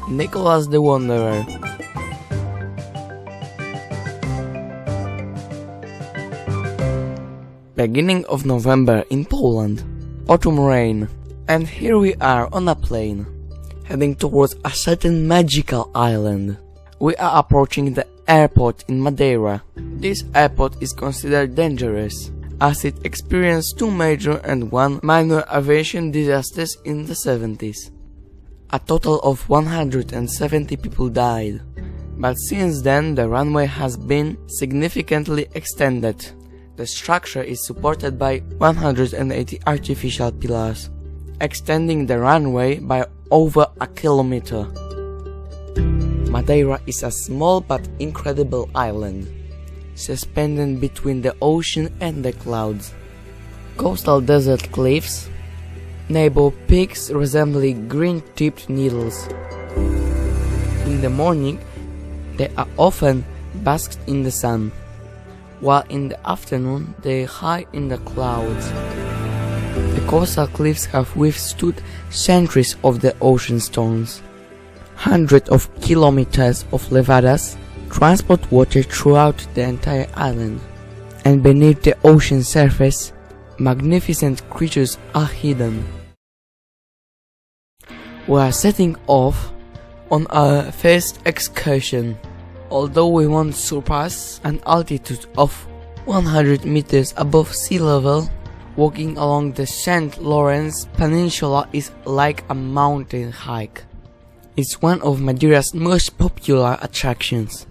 Nicolas the Wanderer. Beginning of November in Poland. Autumn rain. And here we are on a plane, heading towards a certain magical island. We are approaching the airport in Madeira. This airport is considered dangerous, as it experienced 2 major and 1 minor aviation disasters in the 70s. A total of 170 people died, but since then the runway has been significantly extended. The structure is supported by 180 artificial pillars, extending the runway by over a kilometer. Madeira is a small but incredible island, suspended between the ocean and the clouds. Coastal desert cliffs, neighbor peaks resembling green-tipped needles. In the morning, they are often basked in the sun, while in the afternoon they hide in the clouds. The coastal cliffs have withstood centuries of the ocean storms. Hundreds of kilometers of levadas transport water throughout the entire island, and beneath the ocean surface, magnificent creatures are hidden. We are setting off on our first excursion. Although we won't surpass an altitude of 100 meters above sea level, walking along the Saint Lawrence Peninsula is like a mountain hike. It's one of Madeira's most popular attractions.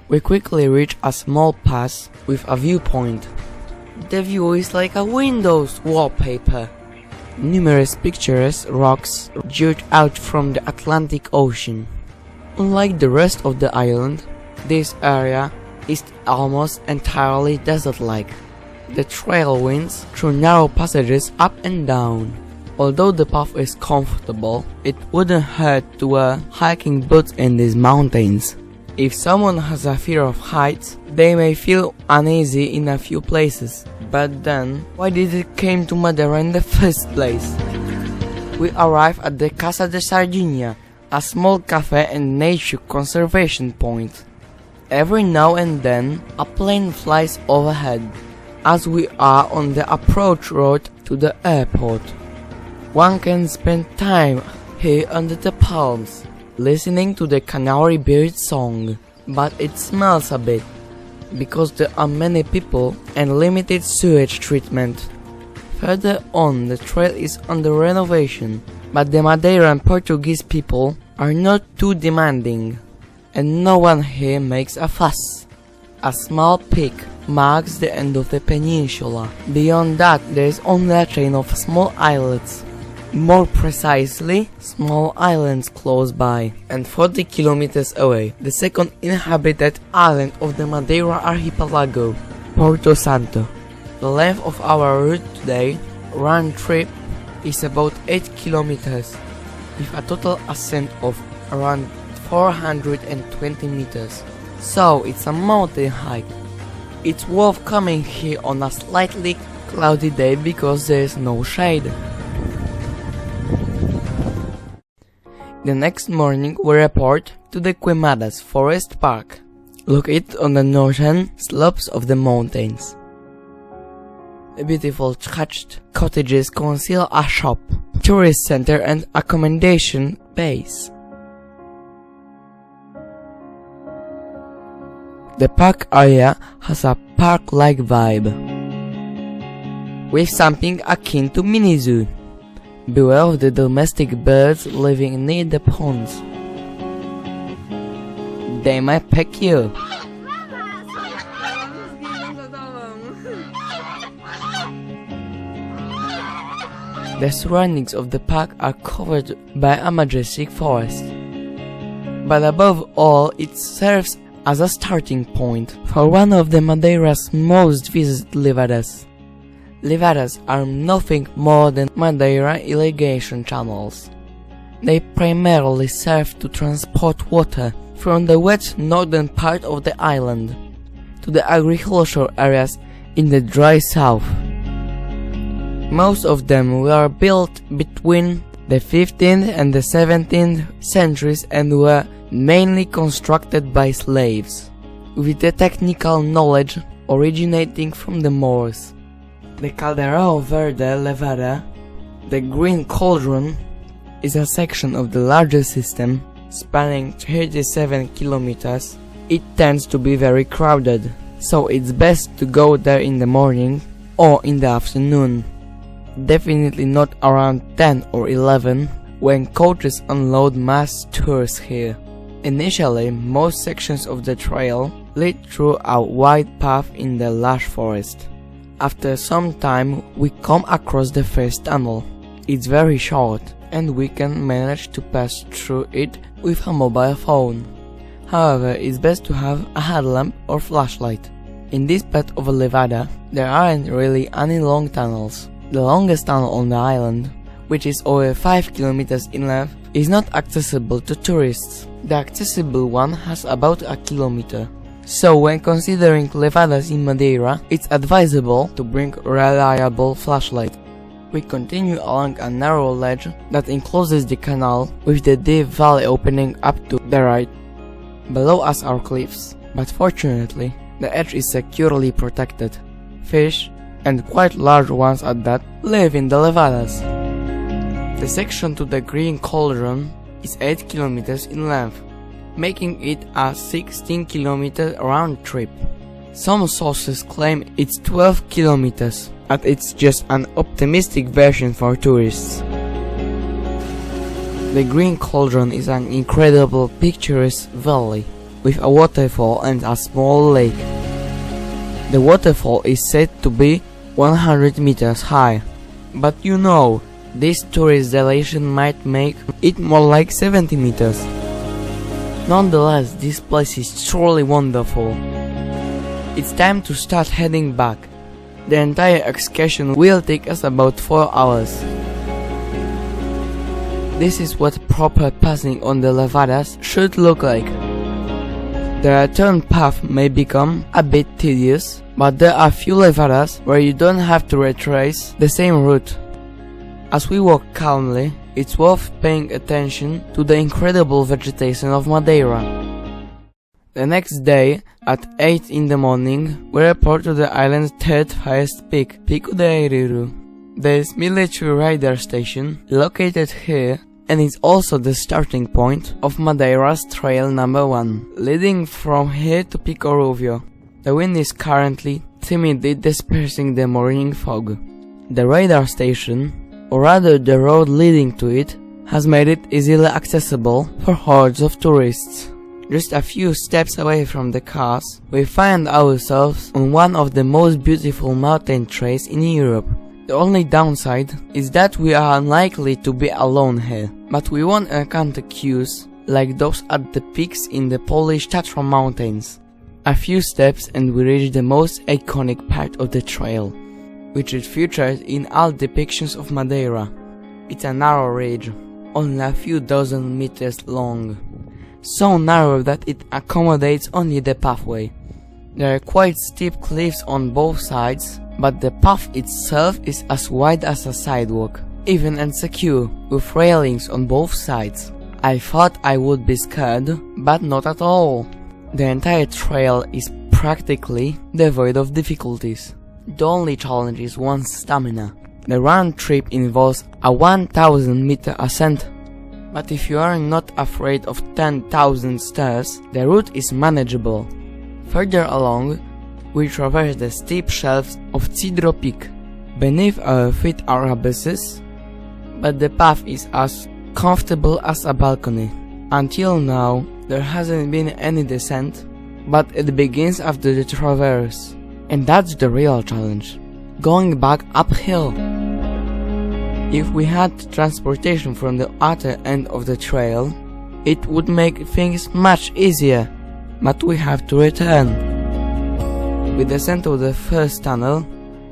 We quickly reach a small pass with a viewpoint. The view is like a Windows wallpaper. Numerous picturesque rocks jut out from the Atlantic Ocean. Unlike the rest of the island, this area is almost entirely desert-like. The trail winds through narrow passages up and down. Although the path is comfortable, it wouldn't hurt to wear hiking boots in these mountains. If someone has a fear of heights, they may feel uneasy in a few places. But then, why did it came to Madeira in the first place? We arrive at the Casa de Sardinia, a small cafe and nature conservation point. Every now and then, a plane flies overhead, as we are on the approach road to the airport. One can spend time here under the palms, listening to the canary bird song, but it smells a bit, because there are many people and limited sewage treatment. Further on, the trail is under renovation, but the Madeiran Portuguese people are not too demanding, and no one here makes a fuss. A small peak marks the end of the peninsula. Beyond that, there is only a chain of small islets. More precisely, small islands close by, and 40 kilometers away, the second inhabited island of the Madeira archipelago, Porto Santo. The length of our route today, round trip, is about 8 kilometers, with a total ascent of around 420 meters. So it's a mountain hike. It's worth coming here on a slightly cloudy day because there is no shade. The next morning we report to the Queimadas Forest Park, located on the northern slopes of the mountains. The beautiful thatched cottages conceal a shop, tourist center and accommodation base. The park area has a park-like vibe, with something akin to mini zoo. Beware of the domestic birds living near the ponds. They might peck you. The surroundings of the park are covered by a majestic forest. But above all, it serves as a starting point for one of the Madeira's most visited levadas. Levadas are nothing more than Madeira irrigation channels. They primarily serve to transport water from the wet northern part of the island to the agricultural areas in the dry south. Most of them were built between the 15th and the 17th centuries and were mainly constructed by slaves, with the technical knowledge originating from the Moors. The Calderao Verde levada, the Green Cauldron, is a section of the larger system spanning 37 kilometers. It tends to be very crowded, so it's best to go there in the morning or in the afternoon. Definitely not around 10 or 11 when coaches unload mass tours here. Initially, most sections of the trail lead through a wide path in the lush forest. After some time, we come across the first tunnel. It's very short, and we can manage to pass through it with a mobile phone. However, it's best to have a headlamp or flashlight. In this part of Levada, there aren't really any long tunnels. The longest tunnel on the island, which is over 5 kilometers in length, is not accessible to tourists. The accessible one has about a kilometer. So when considering levadas in Madeira, it's advisable to bring a reliable flashlight. We continue along a narrow ledge that encloses the canal with the deep valley opening up to the right. Below us are cliffs, but fortunately, the edge is securely protected. Fish, and quite large ones at that, live in the levadas. The section to the Green Cauldron is 8 kilometers in length, making it a 16 kilometer round trip. Some sources claim it's 12 kilometers, but it's just an optimistic version for tourists. The Green Cauldron is an incredible picturesque valley with a waterfall and a small lake. The waterfall is said to be 100 meters high, but you know, this tourist dilation might make it more like 70 meters. Nonetheless, this place is truly wonderful. It's time to start heading back. The entire excursion will take us about 4 hours. This is what proper passing on the levadas should look like. The return path may become a bit tedious, but there are few levadas where you don't have to retrace the same route. As we walk calmly, it's worth paying attention to the incredible vegetation of Madeira. The next day, at 8 in the morning, we report to the island's third highest peak, Pico Ruivo. There is military radar station located here, and it's also the starting point of Madeira's trail number 1, leading from here to Pico Ruivo. The wind is currently timidly dispersing the morning fog. The radar station, or rather the road leading to it, has made it easily accessible for hordes of tourists. Just a few steps away from the cars, we find ourselves on one of the most beautiful mountain trails in Europe. The only downside is that we are unlikely to be alone here, but we won't encounter queues like those at the peaks in the Polish Tatra mountains. A few steps and we reach the most iconic part of the trail, which is featured in all depictions of Madeira. It's a narrow ridge, only a few dozen meters long, so narrow that it accommodates only the pathway. There are quite steep cliffs on both sides, but the path itself is as wide as a sidewalk, even and secure, with railings on both sides. I thought I would be scared, but not at all. The entire trail is practically devoid of difficulties. The only challenge is one's stamina. The round trip involves a 1000 meter ascent, but if you are not afraid of 10,000 stairs, the route is manageable. Further along, we traverse the steep shelves of Cedro Peak. Beneath our feet are abysses, but the path is as comfortable as a balcony. Until now, there hasn't been any descent, but it begins after the traverse. And that's the real challenge, going back uphill. If we had transportation from the other end of the trail, it would make things much easier, but we have to return. We descend to the first tunnel,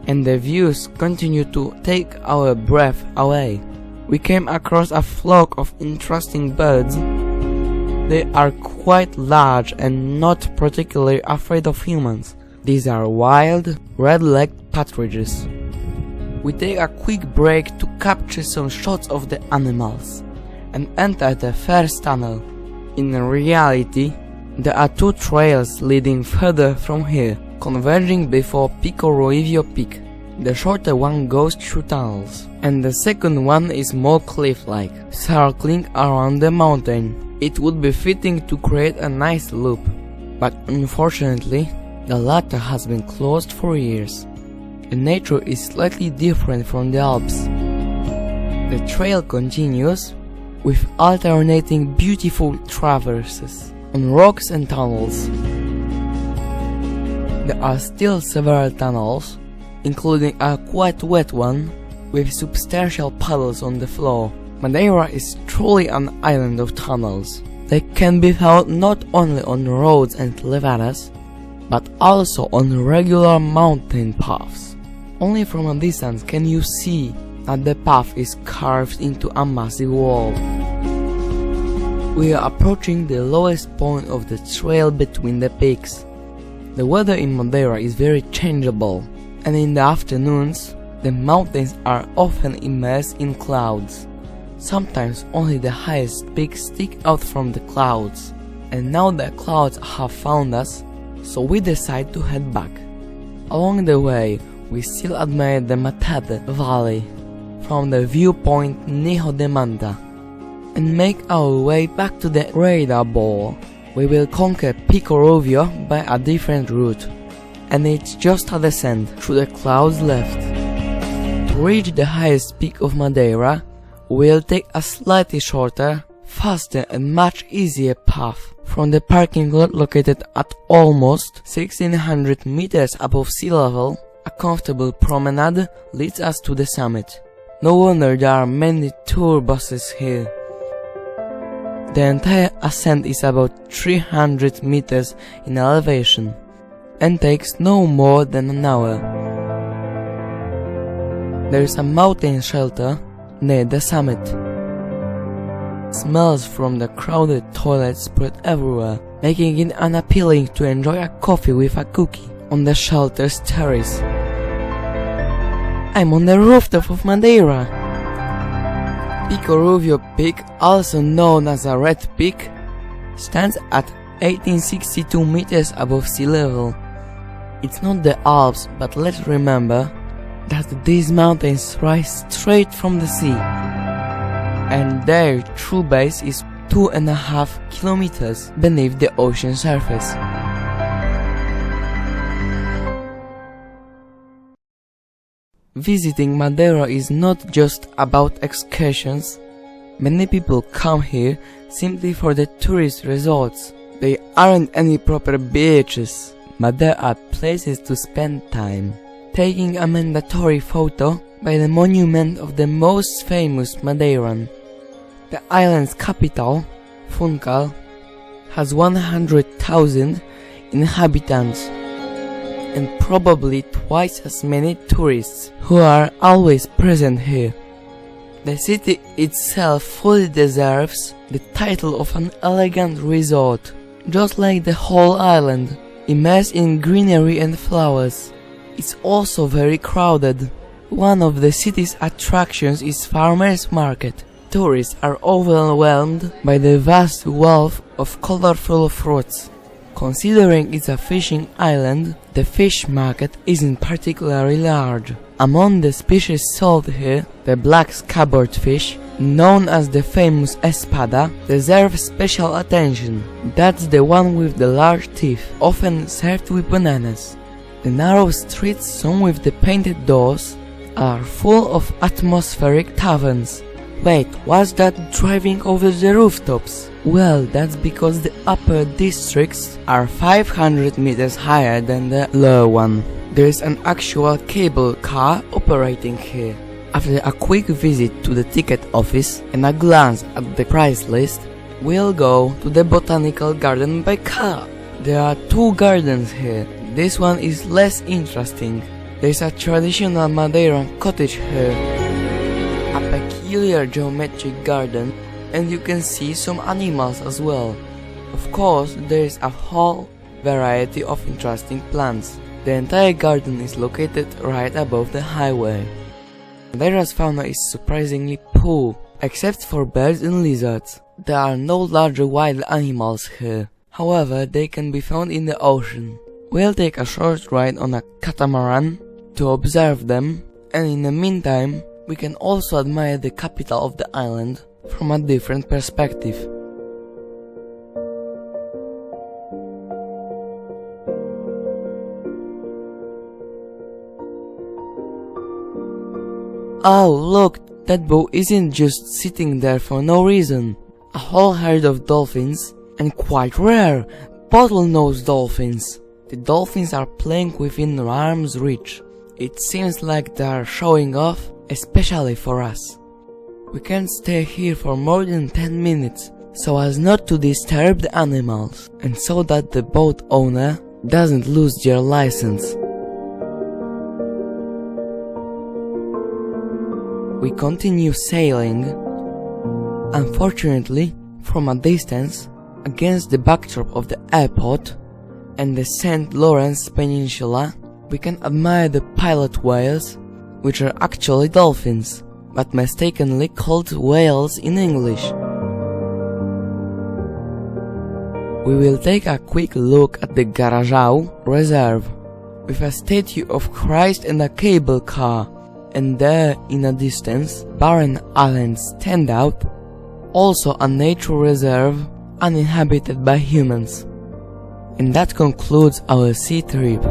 and the views continue to take our breath away. We came across a flock of interesting birds. They are quite large and not particularly afraid of humans. These are wild, red-legged partridges. We take a quick break to capture some shots of the animals and enter the first tunnel. In reality, there are two trails leading further from here, converging before Pico Ruivo peak. The shorter one goes through tunnels, and the second one is more cliff-like, circling around the mountain. It would be fitting to create a nice loop, but unfortunately, the latter has been closed for years. The nature is slightly different from the Alps. The trail continues with alternating beautiful traverses on rocks and tunnels. There are still several tunnels, including a quite wet one with substantial puddles on the floor. Madeira is truly an island of tunnels. They can be found not only on roads and levadas, but also on regular mountain paths. Only from a distance can you see that the path is carved into a massive wall. We are approaching the lowest point of the trail between the peaks. The weather in Madeira is very changeable, and in the afternoons, the mountains are often immersed in clouds. Sometimes only the highest peaks stick out from the clouds, and now the clouds have found us, so we decide to head back. Along the way, we still admire the Madeira Valley from the viewpoint Niho de Manta, and make our way back to the radar ball. We will conquer Pico Ruivo by a different route, and it's just a descent through the clouds left. To reach the highest peak of Madeira, we'll take a slightly shorter, faster and much easier path from the parking lot located at almost 1600 meters above sea level. A comfortable promenade leads us to the summit. No wonder there are many tour buses here. The entire ascent is about 300 meters in elevation and takes no more than an hour. There is a mountain shelter near the summit. Smells from the crowded toilets spread everywhere, making it unappealing to enjoy a coffee with a cookie on the shelter's terrace. I'm on the rooftop of Madeira. Pico Ruivo Peak, also known as a Red Peak, stands at 1862 meters above sea level. It's not the Alps, but let's remember that these mountains rise straight from the sea, and their true base is 2.5 kilometers beneath the ocean surface. Visiting Madeira is not just about excursions. Many people come here simply for the tourist resorts. They aren't any proper beaches, but there are places to spend time. Taking a mandatory photo by the monument of the most famous Madeiran. The island's capital, Funchal, has 100,000 inhabitants and probably twice as many tourists who are always present here. The city itself fully deserves the title of an elegant resort, just like the whole island, immersed in greenery and flowers. It's also very crowded. One of the city's attractions is Farmers Market. Tourists are overwhelmed by the vast wealth of colorful fruits. Considering it's a fishing island, the fish market isn't particularly large. Among the species sold here, the black scabbard fish, known as the famous espada, deserves special attention. That's the one with the large teeth, often served with bananas. The narrow streets, some with the painted doors, are full of atmospheric taverns. Wait, what's that driving over the rooftops? Well, that's because the upper districts are 500 meters higher than the lower one. There is an actual cable car operating here. After a quick visit to the ticket office and a glance at the price list, we'll go to the Botanical garden by car. There are two gardens here. This one is less interesting. There's a traditional Madeiran cottage here, a peculiar geometric garden, and you can see some animals as well. Of course, there is a whole variety of interesting plants. The entire garden is located right above the highway. Madeira's fauna is surprisingly poor, except for birds and lizards. There are no larger wild animals here. However, they can be found in the ocean. We'll take a short ride on a catamaran to observe them, and in the meantime, we can also admire the capital of the island from a different perspective. Oh, look, that boat isn't just sitting there for no reason. A whole herd of dolphins, and quite rare, bottlenose dolphins. The dolphins are playing within arm's reach. It seems like they are showing off, especially for us. We can't stay here for more than 10 minutes, so as not to disturb the animals, and so that the boat owner doesn't lose their license. We continue sailing. Unfortunately, from a distance, against the backdrop of the airport and the Saint Lawrence Peninsula, we can admire the pilot whales, which are actually dolphins, but mistakenly called whales in English. We will take a quick look at the Calderao Reserve, with a statue of Christ and a cable car, and there, in a distance, barren islands stand out, also a nature reserve uninhabited by humans. And that concludes our sea trip.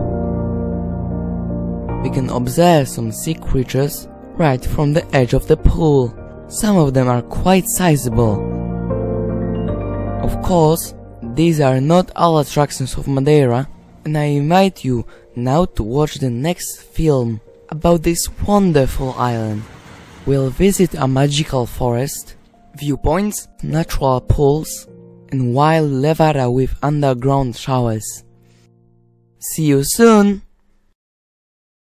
We can observe some sea creatures right from the edge of the pool. Some of them are quite sizable. Of course, these are not all attractions of Madeira, and I invite you now to watch the next film about this wonderful island. We'll visit a magical forest, viewpoints, natural pools, and wild levada with underground showers. See you soon!